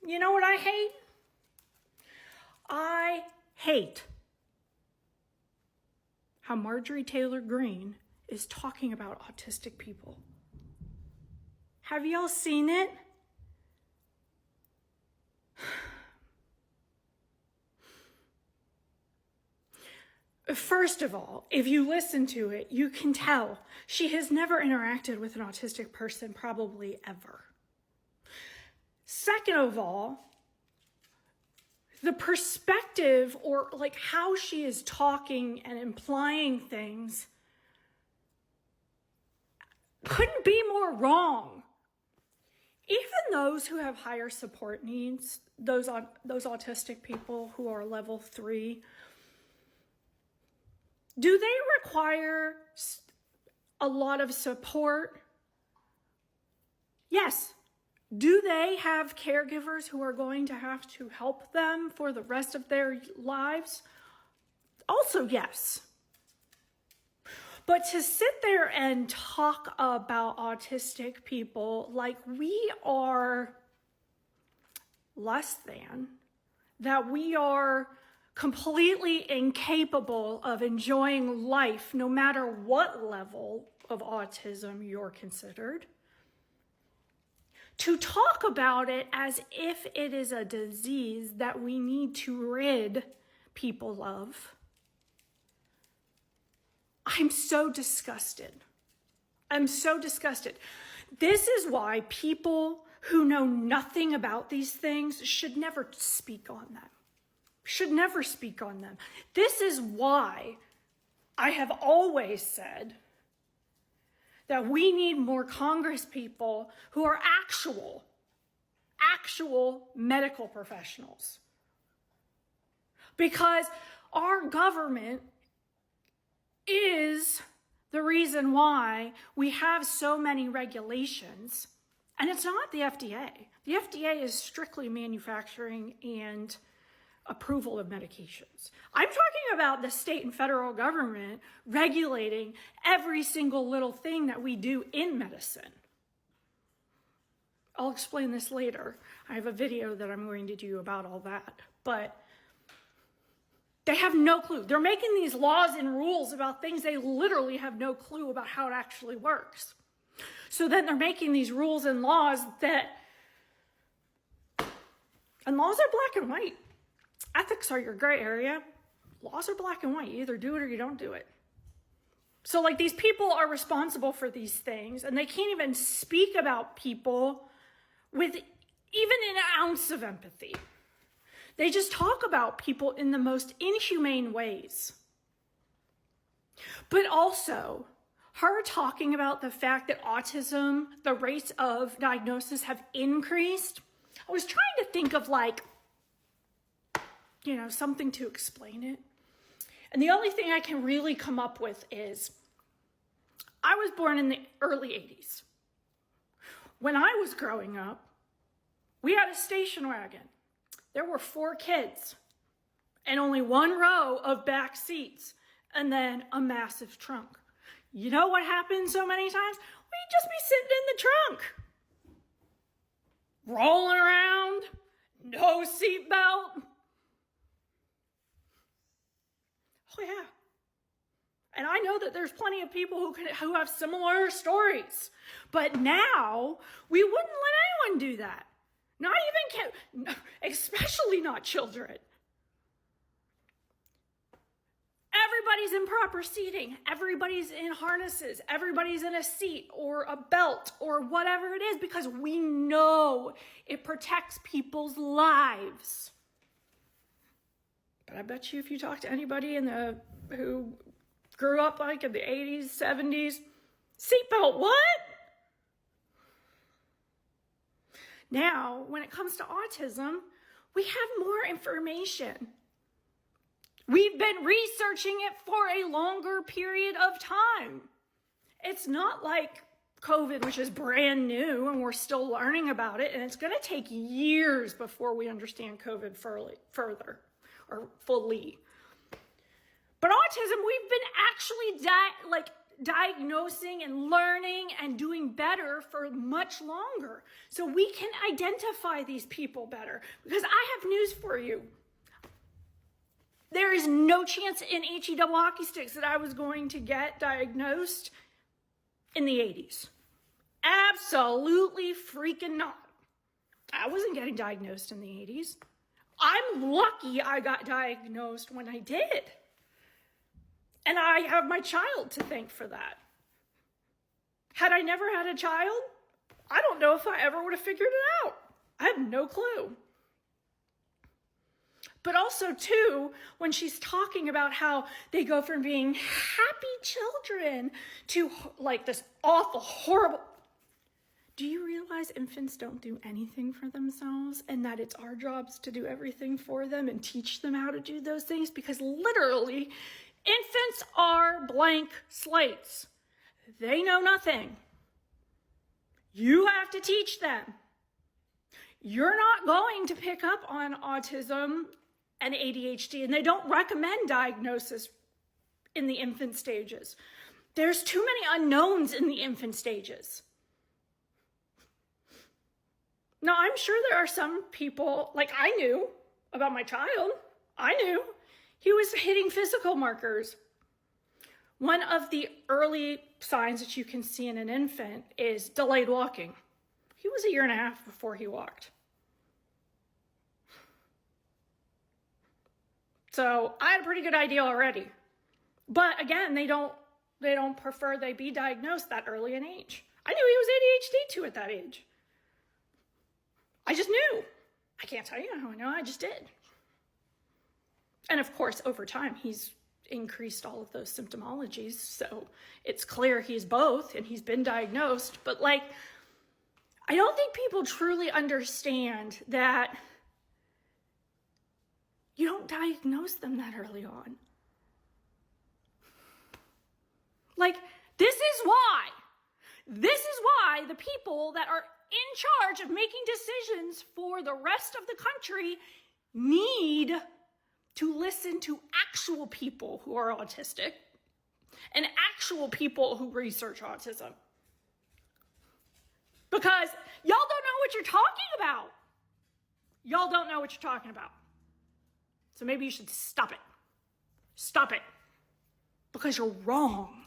You know what I hate? I hate how Marjorie Taylor Greene is talking about autistic people. Have y'all seen it? First of all, if you listen to it, you can tell she has never interacted with an autistic person, probably ever. Second of all, the perspective or like how she is talking and implying things couldn't be more wrong. Even those who have higher support needs, those autistic people who are level 3, do they require a lot of support? Yes. Do they have caregivers who are going to have to help them for the rest of their lives? Also, yes. But to sit there and talk about autistic people like we are less than, that we are completely incapable of enjoying life no matter what level of autism you're considered, to talk about it as if it is a disease that we need to rid people of. I'm so disgusted. I'm so disgusted. This is why people who know nothing about these things should never speak on them. Should never speak on them. This is why I have always said that we need more Congress people who are actual medical professionals. Because our government is the reason why we have so many regulations. And it's not the FDA. The FDA is strictly manufacturing and approval of medications. I'm talking about the state and federal government regulating every single little thing that we do in medicine. I'll explain this later. I have a video that I'm going to do about all that. But they have no clue. They're making these laws and rules about things they literally have no clue about how it actually works. So then they're making these rules and laws and laws are black and white. Ethics are your gray area. Laws are black and white. You either do it or you don't do it. So like these people are responsible for these things and they can't even speak about people with even an ounce of empathy. They just talk about people in the most inhumane ways. But also, her talking about the fact that autism, the rates of diagnosis have increased. I was trying to think of something to explain it. And the only thing I can really come up with is, I was born in the early 80s. When I was growing up, we had a station wagon. There were 4 kids and only 1 row of back seats and then a massive trunk. You know what happened so many times? We'd just be sitting in the trunk, rolling around, no seatbelt. Oh yeah. And I know that there's plenty of people who have similar stories. But now, we wouldn't let anyone do that. Not even kids, especially not children. Everybody's in proper seating. Everybody's in harnesses. Everybody's in a seat or a belt or whatever it is because we know it protects people's lives. But I bet you if you talk to anybody who grew up like in the 80s, 70s, seatbelt, what? Now, when it comes to autism, we have more information. We've been researching it for a longer period of time. It's not like COVID, which is brand new and we're still learning about it. And it's going to take years before we understand COVID further or fully. But autism, we've been actually diagnosing and learning and doing better for much longer. So we can identify these people better. Because I have news for you. There is no chance in HE double hockey sticks that I was going to get diagnosed in the 80s. Absolutely freaking not. I wasn't getting diagnosed in the 80s. I'm lucky I got diagnosed when I did. And I have my child to thank for that. Had I never had a child, I don't know if I ever would have figured it out. I have no clue. But also, too, when she's talking about how they go from being happy children to like this awful, horrible. Do you realize infants don't do anything for themselves and that it's our jobs to do everything for them and teach them how to do those things? Because literally, infants are blank slates. They know nothing. You have to teach them. You're not going to pick up on autism and ADHD, and they don't recommend diagnosis in the infant stages. There's too many unknowns in the infant stages. Now, I'm sure there are some people, like I knew about my child. I knew he was hitting physical markers. One of the early signs that you can see in an infant is delayed walking. He was 1.5 years before he walked. So I had a pretty good idea already. But again, they don't prefer they be diagnosed that early in age. I knew he was ADHD too at that age. I just knew. I can't tell you how I know, I just did. And of course, over time, he's increased all of those symptomologies. So it's clear he's both and he's been diagnosed. But like, I don't think people truly understand that you don't diagnose them that early on. Like, this is why the people that are in charge of making decisions for the rest of the country need to listen to actual people who are autistic and actual people who research autism. Because y'all don't know what you're talking about. Y'all don't know what you're talking about. So maybe you should stop it. Stop it. Because you're wrong.